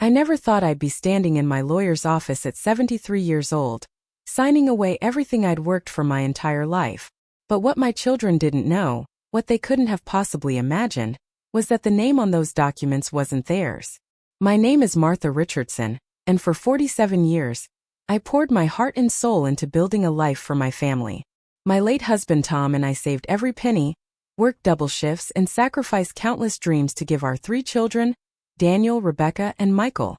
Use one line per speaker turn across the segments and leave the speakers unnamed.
I never thought I'd be standing in my lawyer's office at 73 years old, signing away everything I'd worked for my entire life. But what my children didn't know, what they couldn't have possibly imagined, was that the name on those documents wasn't theirs. My name is Martha Richardson, and for 47 years, I poured my heart and soul into building a life for my family. My late husband Tom and I saved every penny, worked double shifts, and sacrificed countless dreams to give our 3 children, Daniel, Rebecca, and Michael,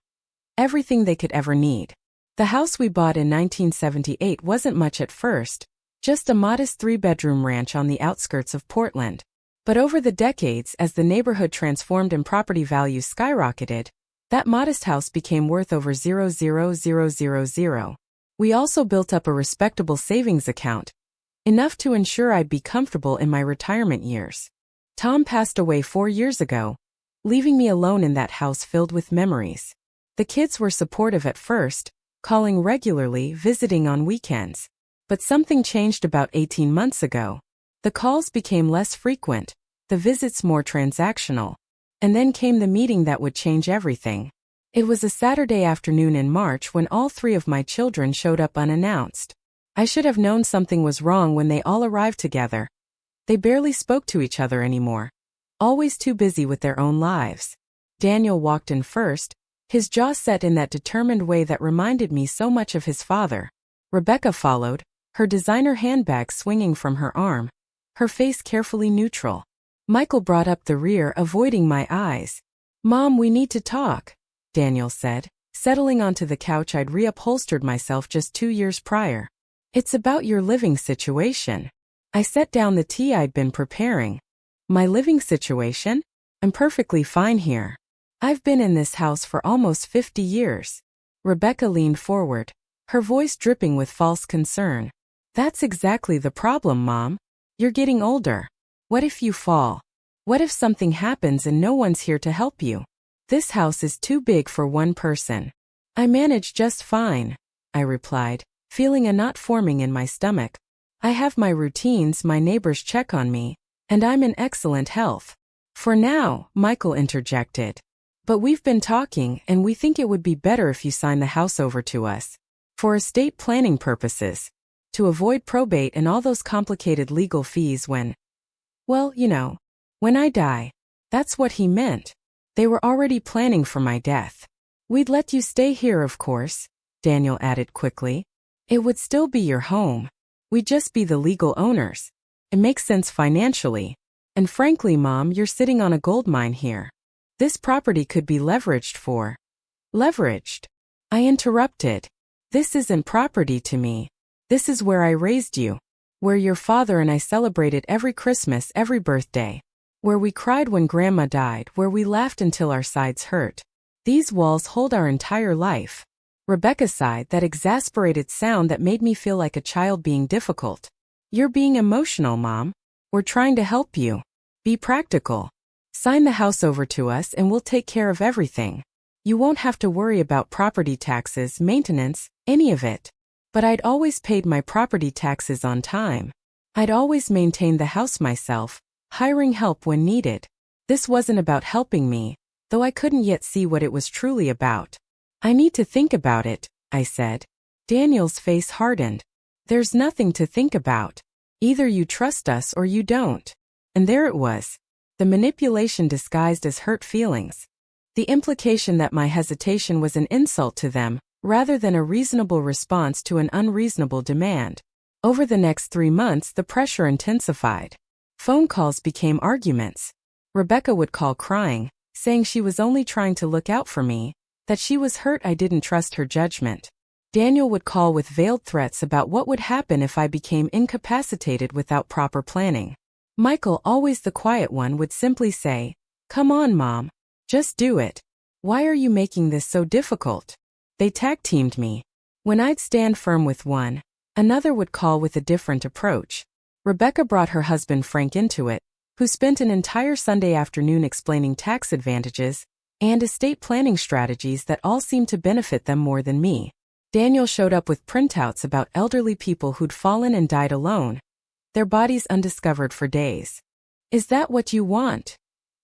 everything they could ever need. The house we bought in 1978 wasn't much at first, just a modest 3-bedroom ranch on the outskirts of Portland. But over the decades, as the neighborhood transformed and property values skyrocketed, that modest house became worth over $0,000,000. We also built up a respectable savings account, enough to ensure I'd be comfortable in my retirement years. Tom passed away 4 years ago, leaving me alone in that house filled with memories. The kids were supportive at first, calling regularly, visiting on weekends. But something changed about 18 months ago. The calls became less frequent, the visits more transactional. And then came the meeting that would change everything. It was a Saturday afternoon in March when all 3 of my children showed up unannounced. I should have known something was wrong when they all arrived together. They barely spoke to each other anymore, always too busy with their own lives. Daniel walked in first, his jaw set in that determined way that reminded me so much of his father. Rebecca followed, her designer handbag swinging from her arm, her face carefully neutral. Michael brought up the rear, avoiding my eyes. "Mom, we need to talk," Daniel said, settling onto the couch I'd reupholstered myself just 2 years prior. "It's about your living situation." I set down the tea I'd been preparing. "My living situation? I'm perfectly fine here. I've been in this house for almost 50 years. Rebecca leaned forward, her voice dripping with false concern. "That's exactly the problem, Mom. You're getting older. What if you fall? What if something happens and no one's here to help you? This house is too big for one person." "I manage just fine," I replied, feeling a knot forming in my stomach. "I have my routines, my neighbors check on me, and I'm in excellent health." "For now," Michael interjected. "But we've been talking, and we think it would be better if you sign the house over to us. For estate planning purposes. To avoid probate and all those complicated legal fees when, well, when I die." That's what he meant. They were already planning for my death. "We'd let you stay here, of course," Daniel added quickly. "It would still be your home. We'd just be the legal owners. It makes sense financially. And frankly, Mom, you're sitting on a gold mine here. This property could be leveraged for." "Leveraged?" I interrupted. "This isn't property to me. This is where I raised you. Where your father and I celebrated every Christmas, every birthday. Where we cried when Grandma died, where we laughed until our sides hurt. These walls hold our entire life." Rebecca sighed, that exasperated sound that made me feel like a child being difficult. "You're being emotional, Mom. We're trying to help you. Be practical. Sign the house over to us and we'll take care of everything. You won't have to worry about property taxes, maintenance, any of it." But I'd always paid my property taxes on time. I'd always maintained the house myself, hiring help when needed. This wasn't about helping me, though I couldn't yet see what it was truly about. "I need to think about it," I said. Daniel's face hardened. "There's nothing to think about. Either you trust us or you don't." And there it was. The manipulation disguised as hurt feelings. The implication that my hesitation was an insult to them, rather than a reasonable response to an unreasonable demand. Over the next 3 months, the pressure intensified. Phone calls became arguments. Rebecca would call crying, saying she was only trying to look out for me, that she was hurt I didn't trust her judgment. Daniel would call with veiled threats about what would happen if I became incapacitated without proper planning. Michael, always the quiet one, would simply say, "Come on, Mom. Just do it. Why are you making this so difficult?" They tag-teamed me. When I'd stand firm with one, another would call with a different approach. Rebecca brought her husband Frank into it, who spent an entire Sunday afternoon explaining tax advantages and estate planning strategies that all seemed to benefit them more than me. Daniel showed up with printouts about elderly people who'd fallen and died alone, their bodies undiscovered for days. "Is that what you want?"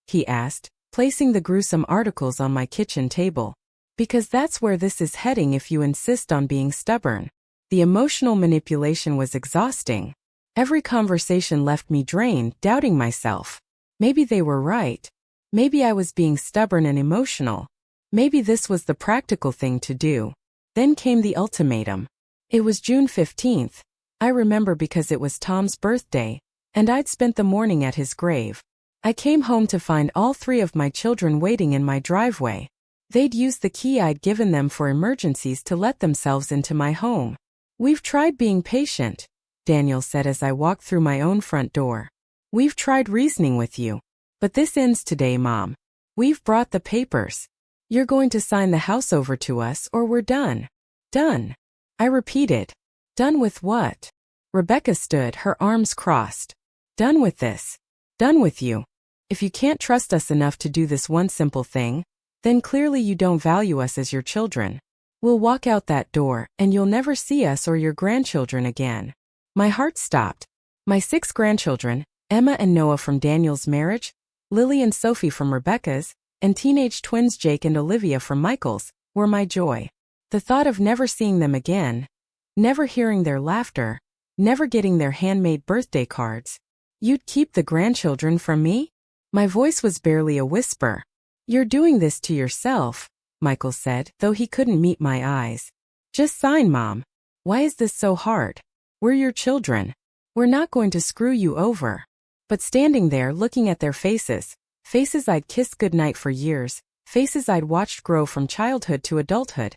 he asked, placing the gruesome articles on my kitchen table. Because that's where this is heading if you insist on being stubborn. The emotional manipulation was exhausting. Every conversation left me drained, doubting myself. Maybe they were right. Maybe I was being stubborn and emotional. Maybe this was the practical thing to do. Then came the ultimatum. It was June 15th. I remember because it was Tom's birthday, and I'd spent the morning at his grave. I came home to find all 3 of my children waiting in my driveway. They'd used the key I'd given them for emergencies to let themselves into my home. "We've tried being patient," Daniel said as I walked through my own front door. "We've tried reasoning with you. But this ends today, Mom. We've brought the papers. You're going to sign the house over to us or we're done." "Done," I repeated. "Done with what?" Rebecca stood, her arms crossed. "Done with this. Done with you. If you can't trust us enough to do this one simple thing, then clearly you don't value us as your children. We'll walk out that door, and you'll never see us or your grandchildren again." My heart stopped. My 6 grandchildren, Emma and Noah from Daniel's marriage, Lily and Sophie from Rebecca's, and teenage twins Jake and Olivia from Michael's, were my joy. The thought of never seeing them again, never hearing their laughter, never getting their handmade birthday cards. "You'd keep the grandchildren from me?" My voice was barely a whisper. "You're doing this to yourself," Michael said, though he couldn't meet my eyes. "Just sign, Mom. Why is this so hard? We're your children. We're not going to screw you over." But standing there looking at their faces, faces I'd kissed goodnight for years, faces I'd watched grow from childhood to adulthood,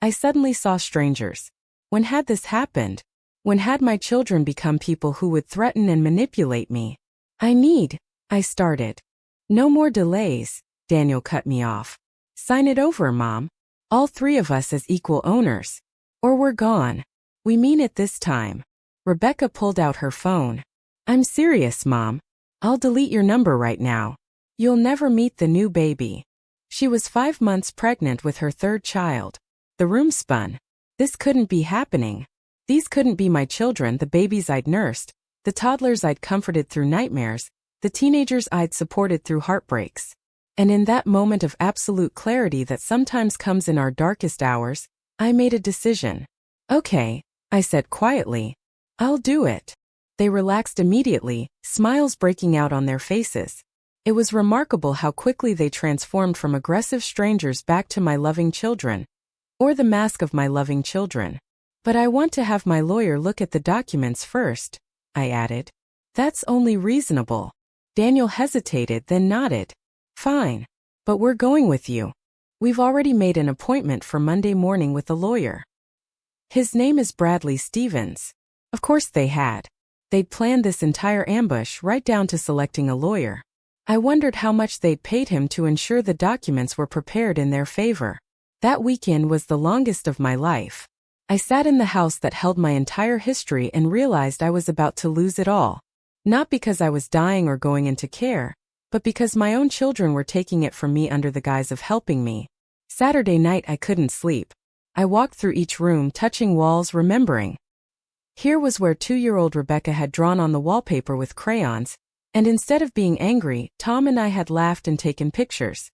I suddenly saw strangers. When had this happened? When had my children become people who would threaten and manipulate me? I started. "No more delays," Daniel cut me off. "Sign it over, Mom. All 3 of us as equal owners. Or we're gone. We mean it this time." Rebecca pulled out her phone. "I'm serious, Mom. I'll delete your number right now. You'll never meet the new baby." She was 5 months pregnant with her 3rd child. The room spun. This couldn't be happening. These couldn't be my children, the babies I'd nursed, the toddlers I'd comforted through nightmares, the teenagers I'd supported through heartbreaks. And in that moment of absolute clarity that sometimes comes in our darkest hours, I made a decision. "Okay," I said quietly. "I'll do it." They relaxed immediately, smiles breaking out on their faces. It was remarkable how quickly they transformed from aggressive strangers back to my loving children. Or the mask of my loving children. "But I want to have my lawyer look at the documents first," I added. "That's only reasonable." Daniel hesitated, then nodded. "Fine. But we're going with you. We've already made an appointment for Monday morning with a lawyer. His name is Bradley Stevens." Of course they had. They'd planned this entire ambush right down to selecting a lawyer. I wondered how much they'd paid him to ensure the documents were prepared in their favor. That weekend was the longest of my life. I sat in the house that held my entire history and realized I was about to lose it all. Not because I was dying or going into care, but because my own children were taking it from me under the guise of helping me. Saturday night I couldn't sleep. I walked through each room, touching walls, remembering. Here was where 2-year-old Rebecca had drawn on the wallpaper with crayons, and instead of being angry, Tom and I had laughed and taken pictures.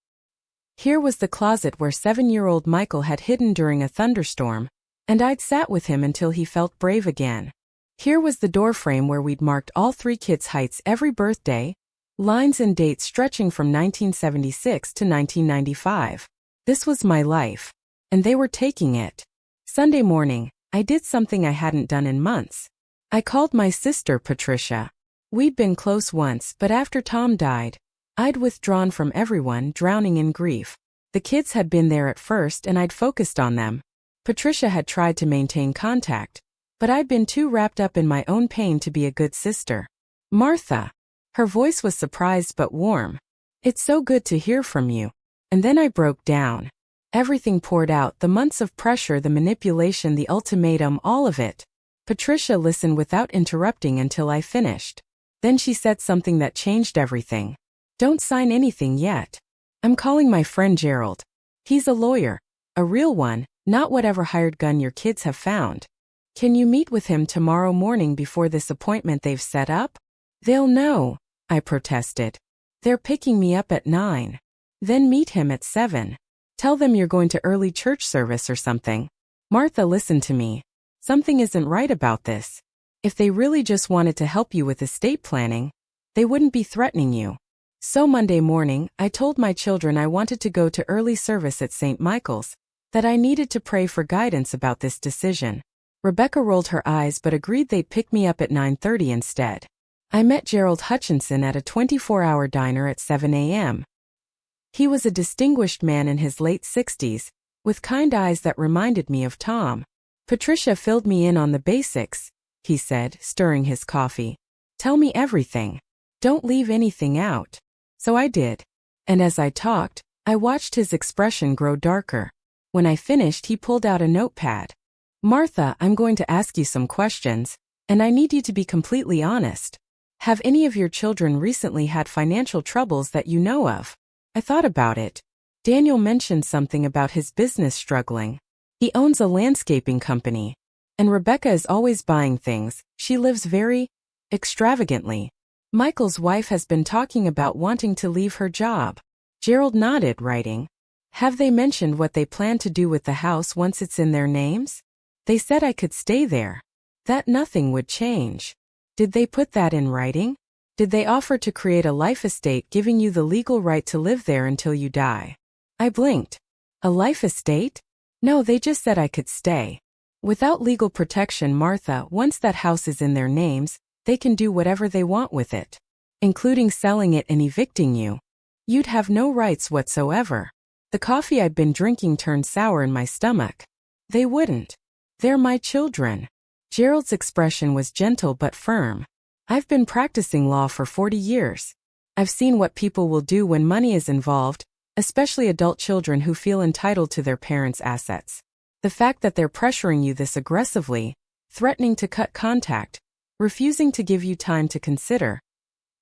Here was the closet where 7-year-old Michael had hidden during a thunderstorm, and I'd sat with him until he felt brave again. Here was the doorframe where we'd marked all 3 kids' heights every birthday, lines and dates stretching from 1976 to 1995. This was my life, and they were taking it. Sunday morning, I did something I hadn't done in months. I called my sister Patricia. We'd been close once, but after Tom died, I'd withdrawn from everyone, drowning in grief. The kids had been there at first and I'd focused on them. Patricia had tried to maintain contact, but I'd been too wrapped up in my own pain to be a good sister. "Martha." Her voice was surprised but warm. "It's so good to hear from you." And then I broke down. Everything poured out, the months of pressure, the manipulation, the ultimatum, all of it. Patricia listened without interrupting until I finished. Then she said something that changed everything. "Don't sign anything yet. I'm calling my friend Gerald. He's a lawyer. A real one, not whatever hired gun your kids have found. Can you meet with him tomorrow morning before this appointment they've set up?" "They'll know," I protested. "They're picking me up at 9. Then meet him at 7. Tell them you're going to early church service or something. Martha, listen to me. Something isn't right about this. If they really just wanted to help you with estate planning, they wouldn't be threatening you. So Monday morning, I told my children I wanted to go to early service at St. Michael's, that I needed to pray for guidance about this decision. Rebecca rolled her eyes but agreed they'd pick me up at 9:30 instead. I met Gerald Hutchinson at a 24-hour diner at 7 a.m. He was a distinguished man in his late 60s, with kind eyes that reminded me of Tom. Patricia filled me in on the basics, he said, stirring his coffee. Tell me everything. Don't leave anything out. So I did. And as I talked, I watched his expression grow darker. When I finished, he pulled out a notepad. Martha, I'm going to ask you some questions, and I need you to be completely honest. Have any of your children recently had financial troubles that you know of? I thought about it. Daniel mentioned something about his business struggling. He owns a landscaping company. And Rebecca is always buying things. She lives very extravagantly. Michael's wife has been talking about wanting to leave her job. Gerald nodded, writing. Have they mentioned what they plan to do with the house once it's in their names? They said I could stay there. That nothing would change. Did they put that in writing? Did they offer to create a life estate giving you the legal right to live there until you die? I blinked. A life estate? No, they just said I could stay. Without legal protection, Martha, once that house is in their names, they can do whatever they want with it, including selling it and evicting you. You'd have no rights whatsoever. The coffee I'd been drinking turned sour in my stomach. They wouldn't. They're my children. Gerald's expression was gentle but firm. I've been practicing law for 40 years. I've seen what people will do when money is involved, especially adult children who feel entitled to their parents' assets. The fact that they're pressuring you this aggressively, threatening to cut contact, refusing to give you time to consider.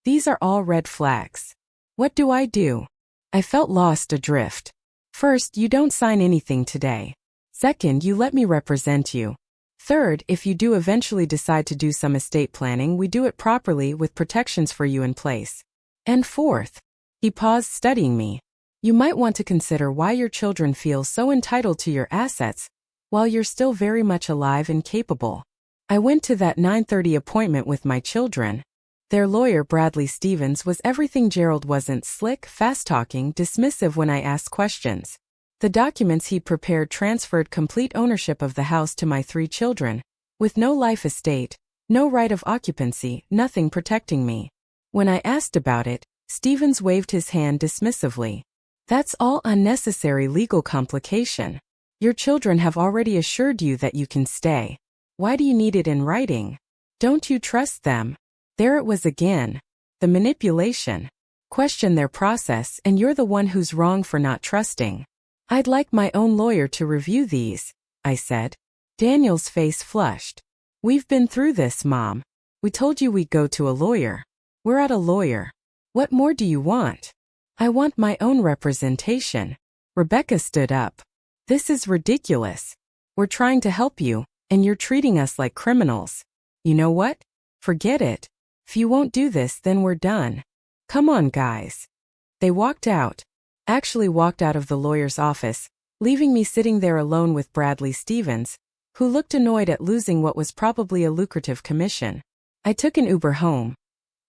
These are all red flags. What do? I felt lost adrift. First, you don't sign anything today. Second, you let me represent you. Third, if you do eventually decide to do some estate planning, we do it properly with protections for you in place. And fourth, he paused, studying me. You might want to consider why your children feel so entitled to your assets, while you're still very much alive and capable. I went to that 9:30 appointment with my children. Their lawyer, Bradley Stevens, was everything Gerald wasn't: slick, fast-talking, dismissive when I asked questions. The documents he'd prepared transferred complete ownership of the house to my 3 children, with no life estate, no right of occupancy, nothing protecting me. When I asked about it, Stevens waved his hand dismissively. That's all unnecessary legal complication. Your children have already assured you that you can stay. Why do you need it in writing? Don't you trust them? There it was again. The manipulation. Question their process, and you're the one who's wrong for not trusting. I'd like my own lawyer to review these, I said. Daniel's face flushed. We've been through this, Mom. We told you we'd go to a lawyer. We're at a lawyer. What more do you want? I want my own representation. Rebecca stood up. This is ridiculous. We're trying to help you, and you're treating us like criminals. You know what? Forget it. If you won't do this, then we're done. Come on, guys. They walked out. Actually walked out of the lawyer's office, leaving me sitting there alone with Bradley Stevens, who looked annoyed at losing what was probably a lucrative commission. I took an Uber home.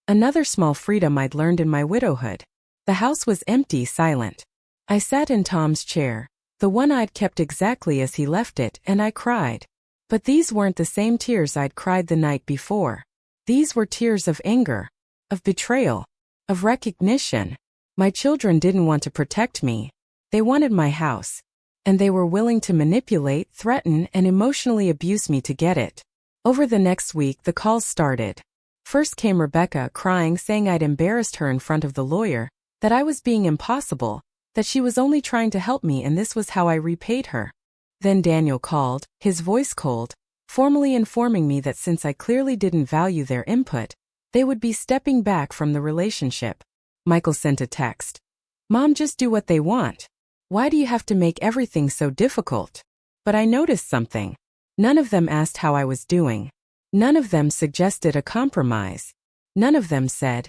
Another small freedom I'd learned in my widowhood. The house was empty, silent. I sat in Tom's chair, the one I'd kept exactly as he left it, and I cried. But these weren't the same tears I'd cried the night before. These were tears of anger, of betrayal, of recognition. My children didn't want to protect me. They wanted my house. And they were willing to manipulate, threaten, and emotionally abuse me to get it. Over the next week, the calls started. First came Rebecca, crying, saying I'd embarrassed her in front of the lawyer, that I was being impossible, that she was only trying to help me and this was how I repaid her. Then Daniel called, his voice cold, formally informing me that since I clearly didn't value their input, they would be stepping back from the relationship. Michael sent a text. Mom, just do what they want. Why do you have to make everything so difficult? But I noticed something. None of them asked how I was doing. None of them suggested a compromise. None of them said,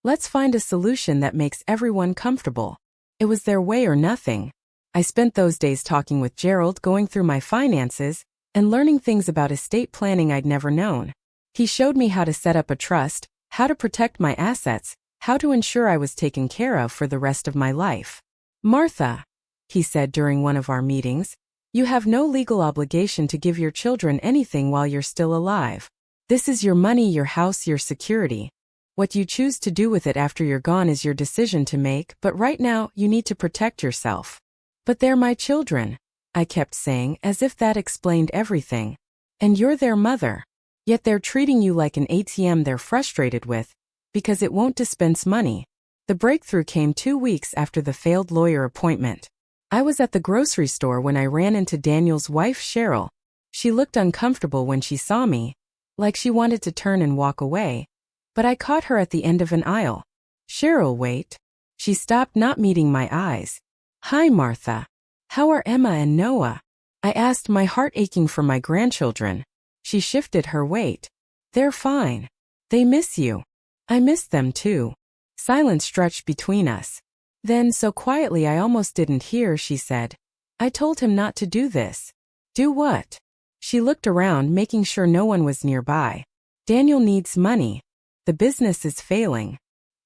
let's find a solution that makes everyone comfortable. It was their way or nothing. I spent those days talking with Gerald, going through my finances, and learning things about estate planning I'd never known. He showed me how to set up a trust, how to protect my assets, how to ensure I was taken care of for the rest of my life. Martha, he said during one of our meetings, you have no legal obligation to give your children anything while you're still alive. This is your money, your house, your security. What you choose to do with it after you're gone is your decision to make, but right now you need to protect yourself. But they're my children, I kept saying, as if that explained everything. And you're their mother. Yet they're treating you like an ATM they're frustrated with, because it won't dispense money. The breakthrough came 2 weeks after the failed lawyer appointment. I was at the grocery store when I ran into Daniel's wife, Cheryl. She looked uncomfortable when she saw me, like she wanted to turn and walk away. But I caught her at the end of an aisle. Cheryl, wait. She stopped, not meeting my eyes. Hi, Martha. How are Emma and Noah? I asked, my heart aching for my grandchildren. She shifted her weight. They're fine. They miss you. I miss them too. Silence stretched between us. Then, so quietly I almost didn't hear, she said, I told him not to do this. Do what? She looked around, making sure no one was nearby. Daniel needs money. The business is failing.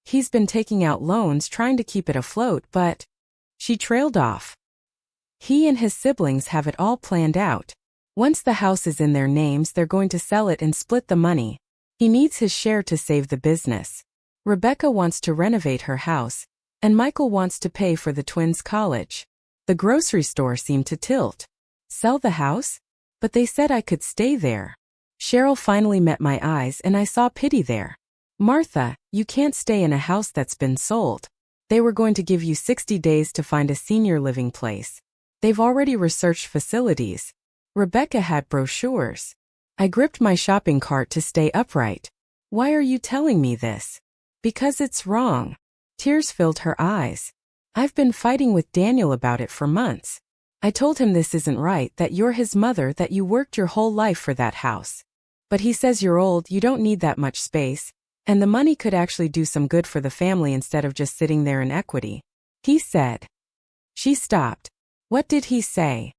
He's been taking out loans trying to keep it afloat, but... She trailed off. He and his siblings have it all planned out. Once the house is in their names, they're going to sell it and split the money. He needs his share to save the business. Rebecca wants to renovate her house, and Michael wants to pay for the twins' college. The grocery store seemed to tilt. Sell the house? But they said I could stay there. Cheryl finally met my eyes and I saw pity there. Martha, you can't stay in a house that's been sold. They were going to give you 60 days to find a senior living place. They've already researched facilities. Rebecca had brochures. I gripped my shopping cart to stay upright. Why are you telling me this? Because it's wrong. Tears filled her eyes. I've been fighting with Daniel about it for months. I told him this isn't right, that you're his mother, that you worked your whole life for that house. But he says you're old, you don't need that much space, and the money could actually do some good for the family instead of just sitting there in equity. He said. She stopped. What did he say?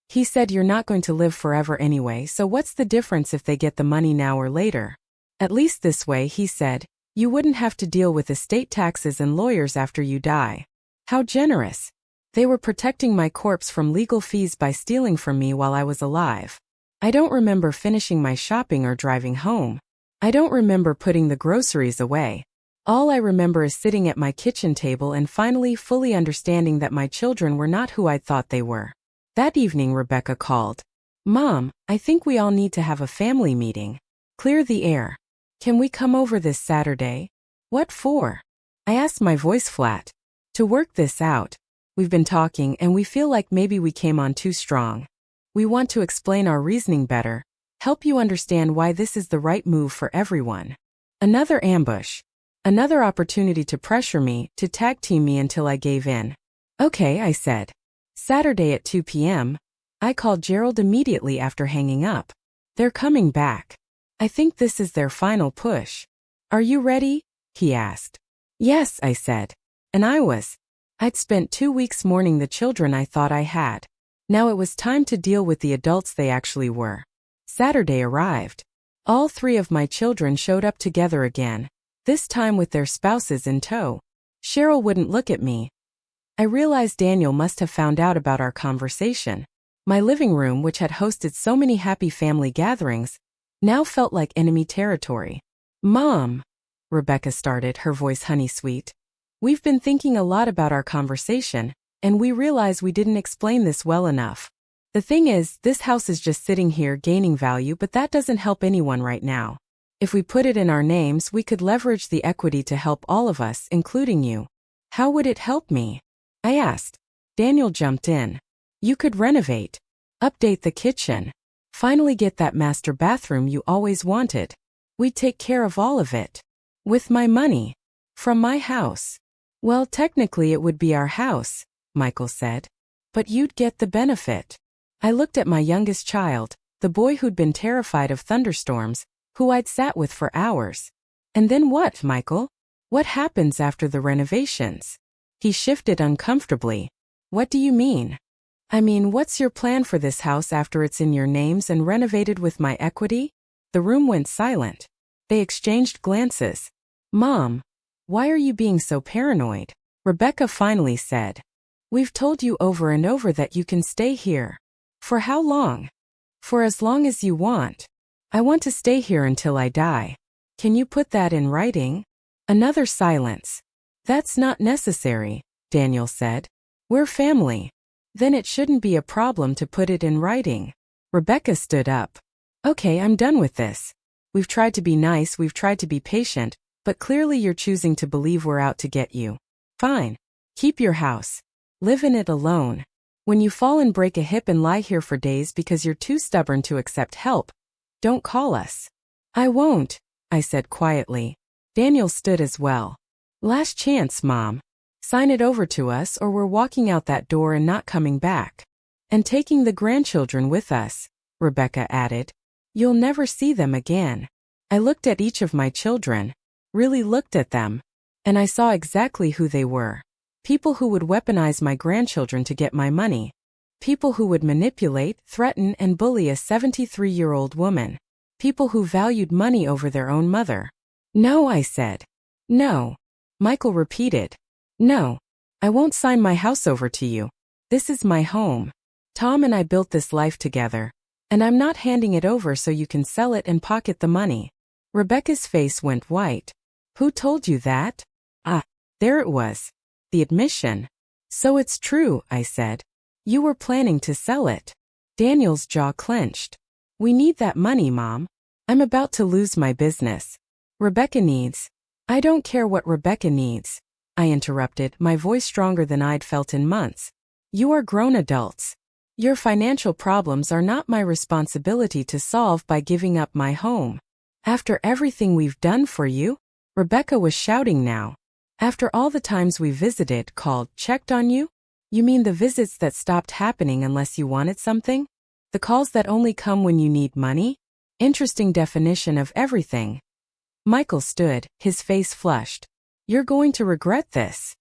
He said you're not going to live forever anyway, so what's the difference if they get the money now or later? At least this way, he said, you wouldn't have to deal with estate taxes and lawyers after you die. How generous. They were protecting my corpse from legal fees by stealing from me while I was alive. I don't remember finishing my shopping or driving home. I don't remember putting the groceries away. All I remember is sitting at my kitchen table and finally fully understanding that my children were not who I'd thought they were. That evening Rebecca called. Mom, I think we all need to have a family meeting. Clear the air. Can we come over this Saturday? What for? I asked, my voice flat. To work this out. We've been talking and we feel like maybe we came on too strong. We want to explain our reasoning better, help you understand why this is the right move for everyone. Another ambush. Another opportunity to pressure me, to tag team me until I gave in. Okay, I said. Saturday at 2 p.m. I called Gerald immediately after hanging up. They're coming back. I think this is their final push. Are you ready? He asked. Yes, I said. And I was. I'd spent 2 weeks mourning the children I thought I had. Now it was time to deal with the adults they actually were. Saturday arrived. All 3 of my children showed up together again, this time with their spouses in tow. Cheryl wouldn't look at me. I realized Daniel must have found out about our conversation. My living room, which had hosted so many happy family gatherings, now felt like enemy territory. Mom, Rebecca started, her voice honey-sweet. We've been thinking a lot about our conversation, and we realize we didn't explain this well enough. The thing is, this house is just sitting here gaining value, but that doesn't help anyone right now. If we put it in our names, we could leverage the equity to help all of us, including you. How would it help me? I asked. Daniel jumped in. You could renovate, update the kitchen, finally get that master bathroom you always wanted. We'd take care of all of it. With my money. From my house. Well, technically it would be our house, Michael said. But you'd get the benefit. I looked at my youngest child, the boy who'd been terrified of thunderstorms, who I'd sat with for hours. And then what, Michael? What happens after the renovations? He shifted uncomfortably. What do you mean? I mean, what's your plan for this house after it's in your names and renovated with my equity? The room went silent. They exchanged glances. Mom, why are you being so paranoid? Rebecca finally said. We've told you over and over that you can stay here. For how long? For as long as you want. I want to stay here until I die. Can you put that in writing? Another silence. That's not necessary, Daniel said. We're family. Then it shouldn't be a problem to put it in writing. Rebecca stood up. Okay, I'm done with this. We've tried to be nice, we've tried to be patient, but clearly you're choosing to believe we're out to get you. Fine. Keep your house. Live in it alone. When you fall and break a hip and lie here for days because you're too stubborn to accept help, don't call us. I won't, I said quietly. Daniel stood as well. Last chance, Mom. Sign it over to us or we're walking out that door and not coming back. And taking the grandchildren with us, Rebecca added. You'll never see them again. I looked at each of my children, really looked at them, and I saw exactly who they were. People who would weaponize my grandchildren to get my money. People who would manipulate, threaten, and bully a 73-year-old woman. People who valued money over their own mother. No, I said. No. Michael repeated. No. I won't sign my house over to you. This is my home. Tom and I built this life together, and I'm not handing it over so you can sell it and pocket the money. Rebecca's face went white. Who told you that? Ah, there it was. The admission. So it's true, I said. You were planning to sell it. Daniel's jaw clenched. We need that money, Mom. I'm about to lose my business. Rebecca needs. I don't care what Rebecca needs, I interrupted, my voice stronger than I'd felt in months. You are grown adults. Your financial problems are not my responsibility to solve by giving up my home. After everything we've done for you? Rebecca was shouting now. After all the times we visited, called, checked on you? You mean the visits that stopped happening unless you wanted something? The calls that only come when you need money? Interesting definition of everything. Michael stood, his face flushed. You're going to regret this.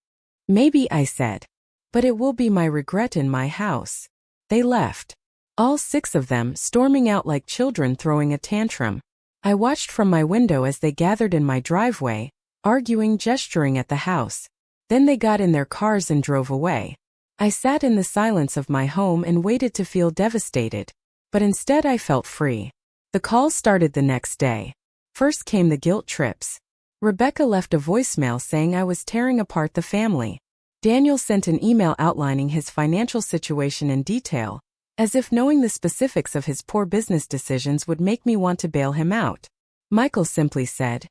Maybe, I said. But it will be my regret in my house. They left. All 6 of them, storming out like children throwing a tantrum. I watched from my window as they gathered in my driveway, arguing, gesturing at the house. Then they got in their cars and drove away. I sat in the silence of my home and waited to feel devastated. But instead I felt free. The calls started the next day. First came the guilt trips. Rebecca left a voicemail saying I was tearing apart the family. Daniel sent an email outlining his financial situation in detail, as if knowing the specifics of his poor business decisions would make me want to bail him out. Michael simply said,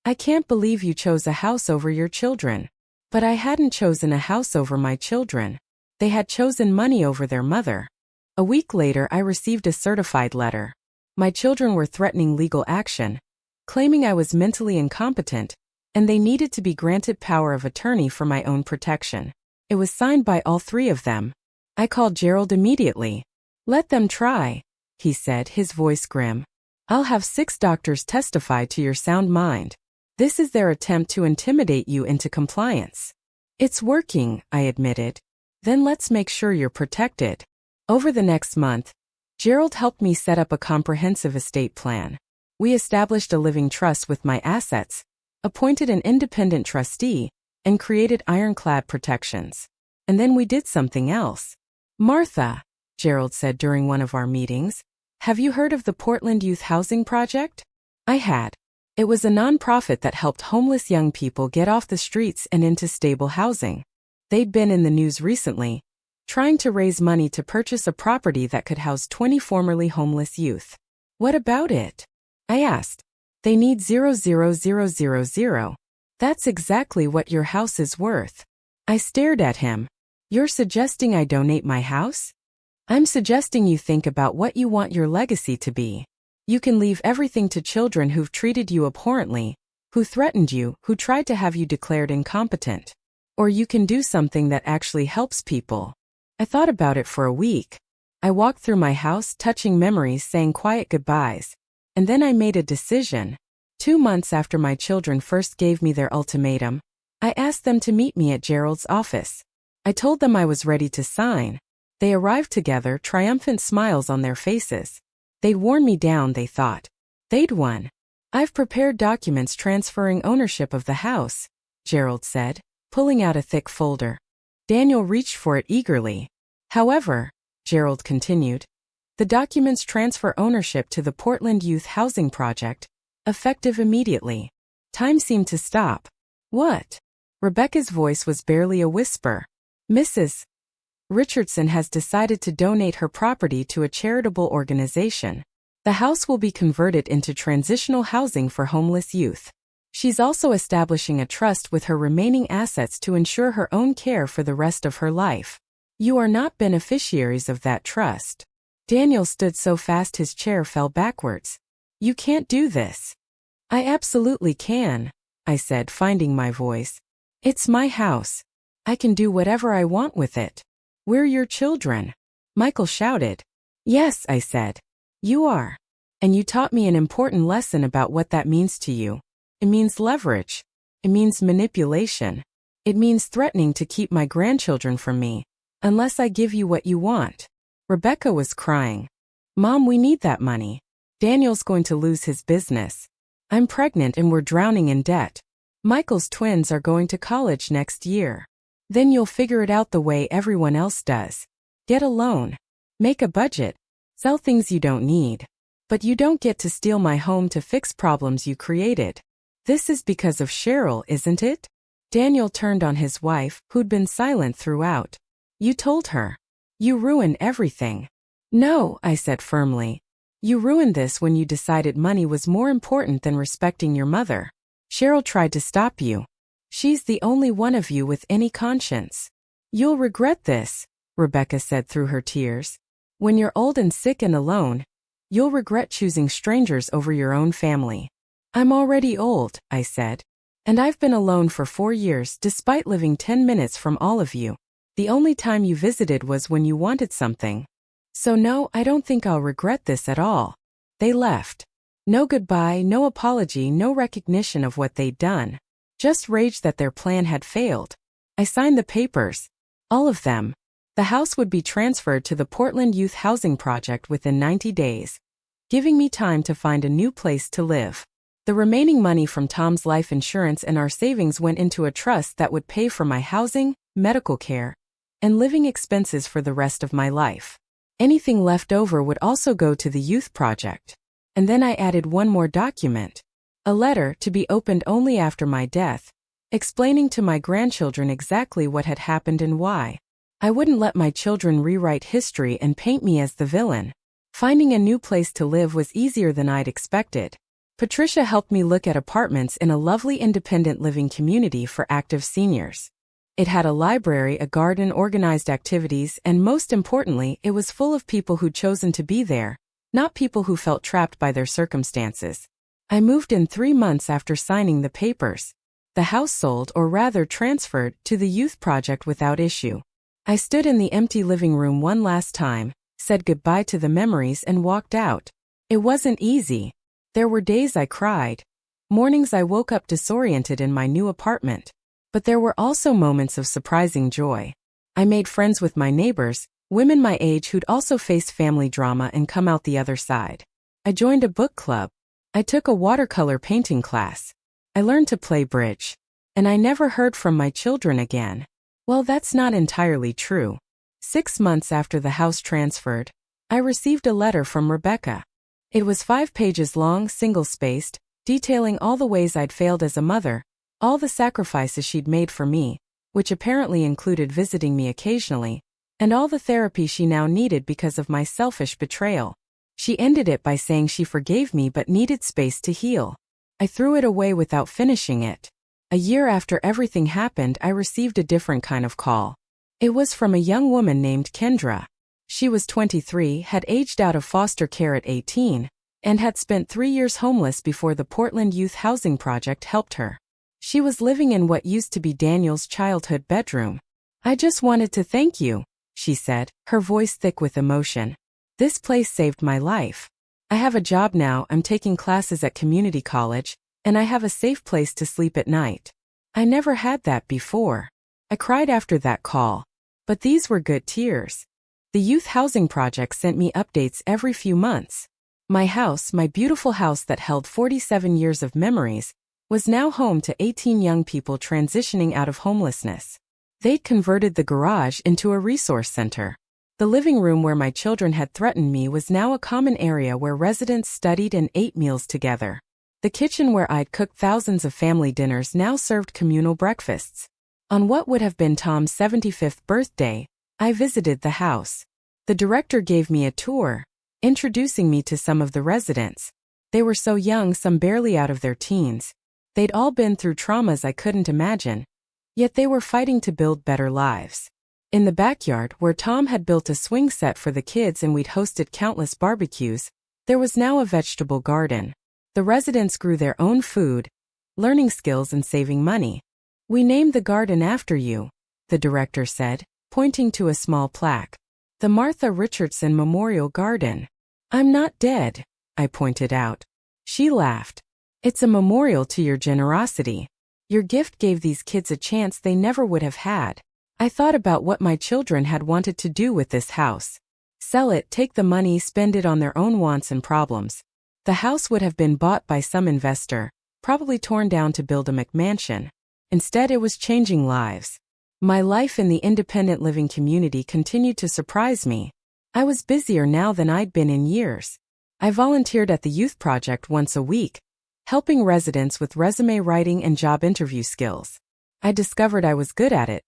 I can't believe you chose a house over your children. But I hadn't chosen a house over my children. They had chosen money over their mother. A week later I received a certified letter. My children were threatening legal action, claiming I was mentally incompetent, and they needed to be granted power of attorney for my own protection. It was signed by all 3 of them. I called Gerald immediately. Let them try, he said, his voice grim. I'll have 6 doctors testify to your sound mind. This is their attempt to intimidate you into compliance. It's working, I admitted. Then let's make sure you're protected. Over the next month, Gerald helped me set up a comprehensive estate plan. We established a living trust with my assets, appointed an independent trustee, and created ironclad protections. And then we did something else. Martha, Gerald said during one of our meetings, have you heard of the Portland Youth Housing Project? I had. It was a nonprofit that helped homeless young people get off the streets and into stable housing. They'd been in the news recently, trying to raise money to purchase a property that could house 20 formerly homeless youth. What about it? I asked. They need 00000. That's exactly what your house is worth. I stared at him. You're suggesting I donate my house? I'm suggesting you think about what you want your legacy to be. You can leave everything to children who've treated you abhorrently, who threatened you, who tried to have you declared incompetent. Or you can do something that actually helps people. I thought about it for a week. I walked through my house, touching memories, saying quiet goodbyes. And then I made a decision. 2 months after my children first gave me their ultimatum, I asked them to meet me at Gerald's office. I told them I was ready to sign. They arrived together, triumphant smiles on their faces. They'd worn me down, they thought. They'd won. I've prepared documents transferring ownership of the house, Gerald said, pulling out a thick folder. Daniel reached for it eagerly. However, Gerald continued, the documents transfer ownership to the Portland Youth Housing Project, effective immediately. Time seemed to stop. What? Rebecca's voice was barely a whisper. Mrs. Richardson has decided to donate her property to a charitable organization. The house will be converted into transitional housing for homeless youth. She's also establishing a trust with her remaining assets to ensure her own care for the rest of her life. You are not beneficiaries of that trust. Daniel stood so fast his chair fell backwards. You can't do this. I absolutely can, I said, finding my voice. It's my house. I can do whatever I want with it. We're your children. Michael shouted. Yes, I said. You are. And you taught me an important lesson about what that means to you. It means leverage. It means manipulation. It means threatening to keep my grandchildren from me, unless I give you what you want. Rebecca was crying. Mom, we need that money. Daniel's going to lose his business. I'm pregnant and we're drowning in debt. Michael's twins are going to college next year. Then you'll figure it out the way everyone else does. Get a loan. Make a budget. Sell things you don't need. But you don't get to steal my home to fix problems you created. This is because of Cheryl, isn't it? Daniel turned on his wife, who'd been silent throughout. You told her. You ruined everything. No, I said firmly. You ruined this when you decided money was more important than respecting your mother. Cheryl tried to stop you. She's the only one of you with any conscience. You'll regret this, Rebecca said through her tears. When you're old and sick and alone, you'll regret choosing strangers over your own family. I'm already old, I said. And I've been alone for 4 years despite living 10 minutes from all of you. The only time you visited was when you wanted something. So no, I don't think I'll regret this at all. They left. No goodbye, no apology, no recognition of what they'd done. Just rage that their plan had failed. I signed the papers. All of them. The house would be transferred to the Portland Youth Housing Project within 90 days, giving me time to find a new place to live. The remaining money from Tom's life insurance and our savings went into a trust that would pay for my housing, medical care, and living expenses for the rest of my life. Anything left over would also go to the youth project. And then I added one more document. A letter to be opened only after my death, explaining to my grandchildren exactly what had happened and why. I wouldn't let my children rewrite history and paint me as the villain. Finding a new place to live was easier than I'd expected. Patricia helped me look at apartments in a lovely independent living community for active seniors. It had a library, a garden, organized activities, and most importantly, it was full of people who'd chosen to be there, not people who felt trapped by their circumstances. I moved in 3 months after signing the papers. The house sold, or rather transferred, to the youth project without issue. I stood in the empty living room one last time, said goodbye to the memories and walked out. It wasn't easy. There were days I cried. Mornings I woke up disoriented in my new apartment. But there were also moments of surprising joy. I made friends with my neighbors, women my age who'd also faced family drama and come out the other side. I joined a book club. I took a watercolor painting class. I learned to play bridge. And I never heard from my children again. Well, that's not entirely true. 6 months after the house transferred, I received a letter from Rebecca. It was 5 pages long, single-spaced, detailing all the ways I'd failed as a mother, all the sacrifices she'd made for me, which apparently included visiting me occasionally, and all the therapy she now needed because of my selfish betrayal. She ended it by saying she forgave me but needed space to heal. I threw it away without finishing it. A year after everything happened, I received a different kind of call. It was from a young woman named Kendra. She was 23, had aged out of foster care at 18, and had spent 3 years homeless before the Portland Youth Housing Project helped her. She was living in what used to be Daniel's childhood bedroom. I just wanted to thank you, she said, her voice thick with emotion. This place saved my life. I have a job now, I'm taking classes at community college, and I have a safe place to sleep at night. I never had that before. I cried after that call. But these were good tears. The youth housing project sent me updates every few months. My house, my beautiful house that held 47 years of memories, was now home to 18 young people transitioning out of homelessness. They'd converted the garage into a resource center. The living room where my children had threatened me was now a common area where residents studied and ate meals together. The kitchen where I'd cooked thousands of family dinners now served communal breakfasts. On what would have been Tom's 75th birthday, I visited the house. The director gave me a tour, introducing me to some of the residents. They were so young, some barely out of their teens. They'd all been through traumas I couldn't imagine. Yet they were fighting to build better lives. In the backyard, where Tom had built a swing set for the kids and we'd hosted countless barbecues, there was now a vegetable garden. The residents grew their own food, learning skills and saving money. "We named the garden after you," the director said, pointing to a small plaque. "The Martha Richardson Memorial Garden." "I'm not dead," I pointed out. She laughed. "It's a memorial to your generosity. Your gift gave these kids a chance they never would have had." I thought about what my children had wanted to do with this house. Sell it, take the money, spend it on their own wants and problems. The house would have been bought by some investor, probably torn down to build a McMansion. Instead, it was changing lives. My life in the independent living community continued to surprise me. I was busier now than I'd been in years. I volunteered at the youth project once a week, helping residents with resume writing and job interview skills. I discovered I was good at it.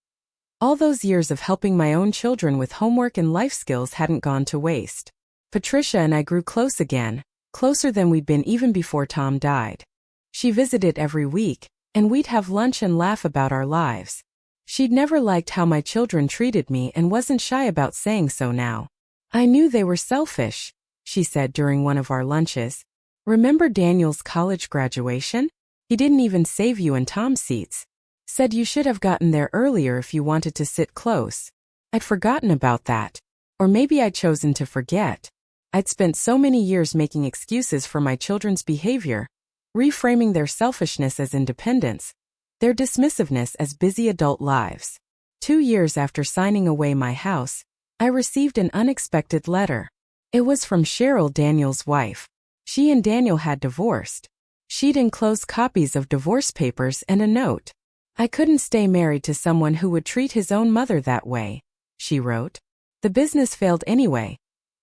All those years of helping my own children with homework and life skills hadn't gone to waste. Patricia and I grew close again, closer than we'd been even before Tom died. She visited every week, and we'd have lunch and laugh about our lives. She'd never liked how my children treated me and wasn't shy about saying so now. "I knew they were selfish," she said during one of our lunches. "Remember Daniel's college graduation? He didn't even save you and Tom's seats. Said you should have gotten there earlier if you wanted to sit close." I'd forgotten about that. Or maybe I'd chosen to forget. I'd spent so many years making excuses for my children's behavior, reframing their selfishness as independence, their dismissiveness as busy adult lives. 2 years after signing away my house, I received an unexpected letter. It was from Cheryl, Daniel's wife. She and Daniel had divorced. She'd enclosed copies of divorce papers and a note. "I couldn't stay married to someone who would treat his own mother that way," she wrote. "The business failed anyway.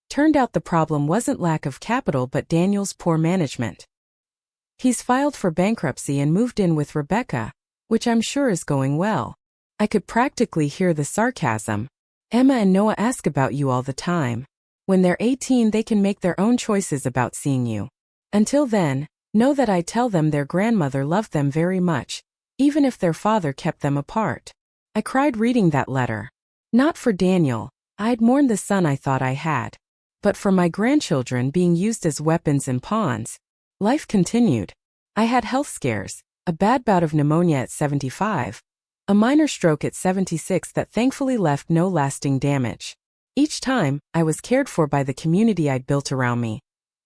Turned out the problem wasn't lack of capital but Daniel's poor management. He's filed for bankruptcy and moved in with Rebecca, which I'm sure is going well." I could practically hear the sarcasm. "Emma and Noah ask about you all the time. When they're 18, they can make their own choices about seeing you. Until then, know that I tell them their grandmother loved them very much, even if their father kept them apart." I cried reading that letter. Not for Daniel, I'd mourned the son I thought I had. But for my grandchildren being used as weapons and pawns. Life continued. I had health scares, a bad bout of pneumonia at 75, a minor stroke at 76 that thankfully left no lasting damage. Each time, I was cared for by the community I'd built around me.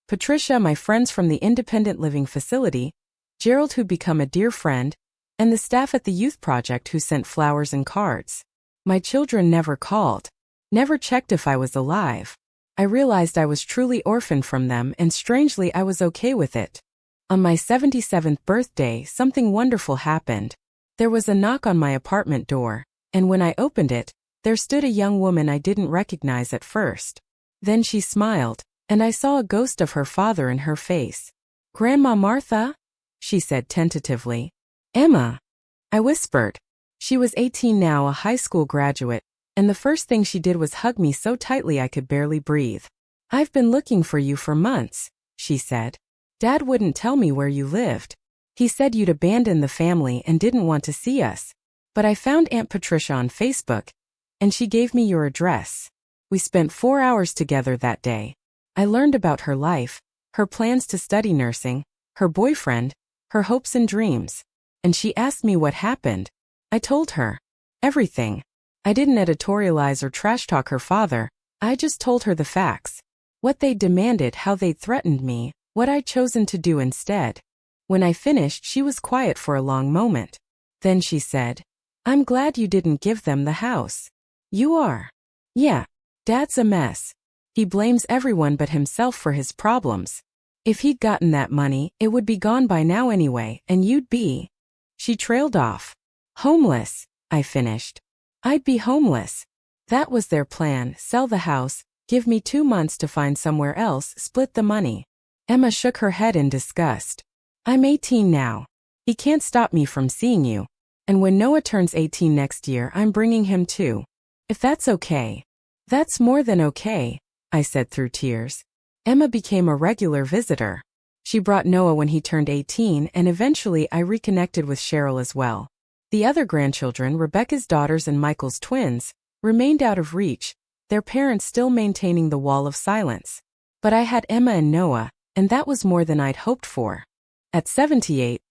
Patricia, my friends from the independent living facility, Gerald, who'd become a dear friend, and the staff at the youth project who sent flowers and cards. My children never called, never checked if I was alive. I realized I was truly orphaned from them, and strangely I was okay with it. On my 77th birthday, something wonderful happened. There was a knock on my apartment door, and when I opened it, there stood a young woman I didn't recognize at first. Then she smiled, and I saw a ghost of her father in her face. "Grandma Martha?" she said tentatively. "Emma," I whispered. She was 18 now, a high school graduate, and the first thing she did was hug me so tightly I could barely breathe. "I've been looking for you for months," she said. "Dad wouldn't tell me where you lived. He said you'd abandoned the family and didn't want to see us. But I found Aunt Patricia on Facebook, and she gave me your address." We spent 4 hours together that day. I learned about her life, her plans to study nursing, her boyfriend, her hopes and dreams. And she asked me what happened. I told her. Everything. I didn't editorialize or trash talk her father. I just told her the facts. What they demanded, how they threatened me, what I'd chosen to do instead. When I finished, she was quiet for a long moment. Then she said, "I'm glad you didn't give them the house." You are. Yeah. Dad's a mess. He blames everyone but himself for his problems. If he'd gotten that money, it would be gone by now anyway, and you'd be. She trailed off. Homeless, I finished. I'd be homeless. That was their plan, sell the house, give me 2 months to find somewhere else, split the money. Emma shook her head in disgust. I'm 18 now. He can't stop me from seeing you. And when Noah turns 18 next year, I'm bringing him too. If that's okay. That's more than okay, I said through tears. Emma became a regular visitor. She brought Noah when he turned 18, and eventually I reconnected with Cheryl as well. The other grandchildren, Rebecca's daughters and Michael's twins, remained out of reach, their parents still maintaining the wall of silence. But I had Emma and Noah, and that was more than I'd hoped for. At 78,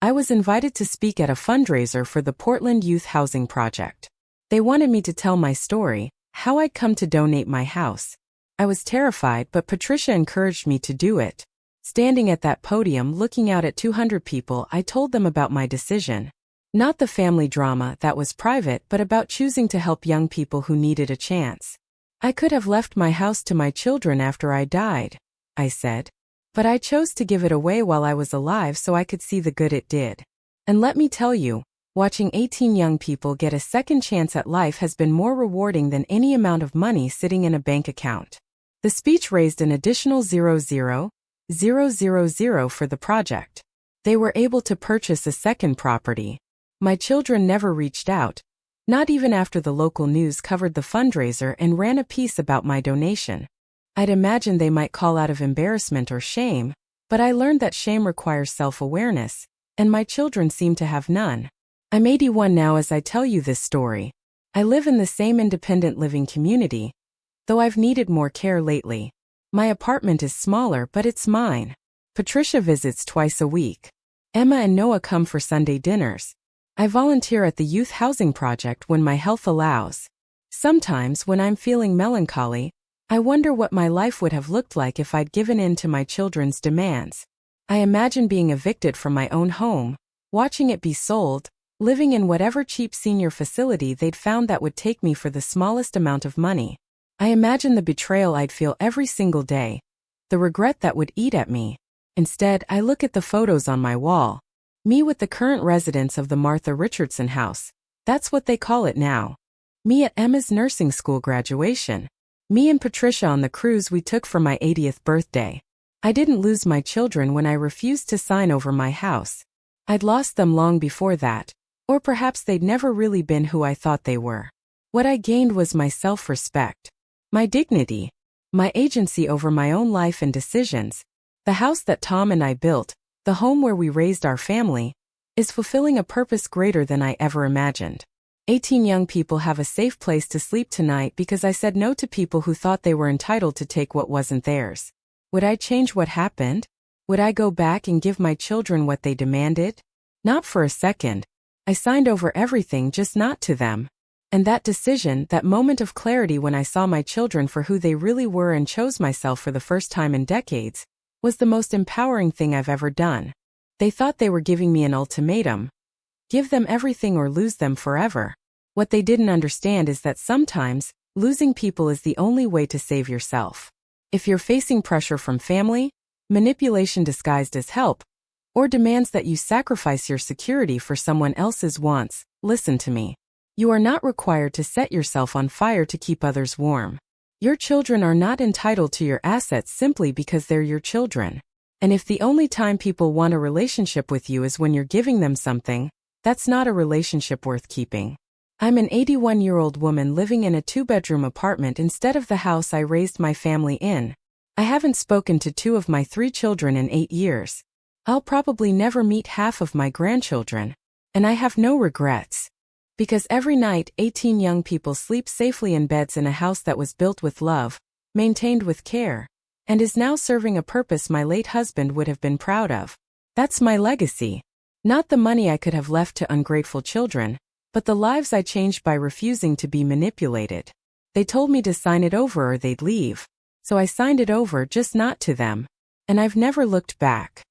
I was invited to speak at a fundraiser for the Portland Youth Housing Project. They wanted me to tell my story, how I'd come to donate my house. I was terrified, but Patricia encouraged me to do it. Standing at that podium looking out at 200 people, I told them about my decision. Not the family drama that was private, but about choosing to help young people who needed a chance. I could have left my house to my children after I died, I said. But I chose to give it away while I was alive so I could see the good it did. And let me tell you, watching 18 young people get a second chance at life has been more rewarding than any amount of money sitting in a bank account. The speech raised an additional $0,000 for the project. They were able to purchase a second property. My children never reached out, not even after the local news covered the fundraiser and ran a piece about my donation. I'd imagined they might call out of embarrassment or shame, but I learned that shame requires self-awareness, and my children seem to have none. I'm 81 now as I tell you this story. I live in the same independent living community, though I've needed more care lately. My apartment is smaller, but it's mine. Patricia visits twice a week. Emma and Noah come for Sunday dinners. I volunteer at the Youth Housing Project when my health allows. Sometimes, when I'm feeling melancholy, I wonder what my life would have looked like if I'd given in to my children's demands. I imagine being evicted from my own home, watching it be sold, living in whatever cheap senior facility they'd found that would take me for the smallest amount of money. I imagine the betrayal I'd feel every single day, the regret that would eat at me. Instead, I look at the photos on my wall. Me with the current residents of the Martha Richardson house. That's what they call it now. Me at Emma's nursing school graduation. Me and Patricia on the cruise we took for my 80th birthday. I didn't lose my children when I refused to sign over my house. I'd lost them long before that, or perhaps they'd never really been who I thought they were. What I gained was my self-respect, my dignity, my agency over my own life and decisions. The house that Tom and I built, the home where we raised our family, is fulfilling a purpose greater than I ever imagined. 18 young people have a safe place to sleep tonight because I said no to people who thought they were entitled to take what wasn't theirs. Would I change what happened? Would I go back and give my children what they demanded? Not for a second. I signed over everything, just not to them. And that decision, that moment of clarity when I saw my children for who they really were and chose myself for the first time in decades, was the most empowering thing I've ever done. They thought they were giving me an ultimatum. Give them everything or lose them forever. What they didn't understand is that sometimes, losing people is the only way to save yourself. If you're facing pressure from family, manipulation disguised as help, or demands that you sacrifice your security for someone else's wants, listen to me. You are not required to set yourself on fire to keep others warm. Your children are not entitled to your assets simply because they're your children. And if the only time people want a relationship with you is when you're giving them something, that's not a relationship worth keeping. I'm an 81-year-old woman living in a 2-bedroom apartment instead of the house I raised my family in. I haven't spoken to 2 of my 3 children in 8 years. I'll probably never meet half of my grandchildren. And I have no regrets. Because every night, 18 young people sleep safely in beds in a house that was built with love, maintained with care, and is now serving a purpose my late husband would have been proud of. That's my legacy. Not the money I could have left to ungrateful children, but the lives I changed by refusing to be manipulated. They told me to sign it over or they'd leave. So I signed it over, just not to them. And I've never looked back.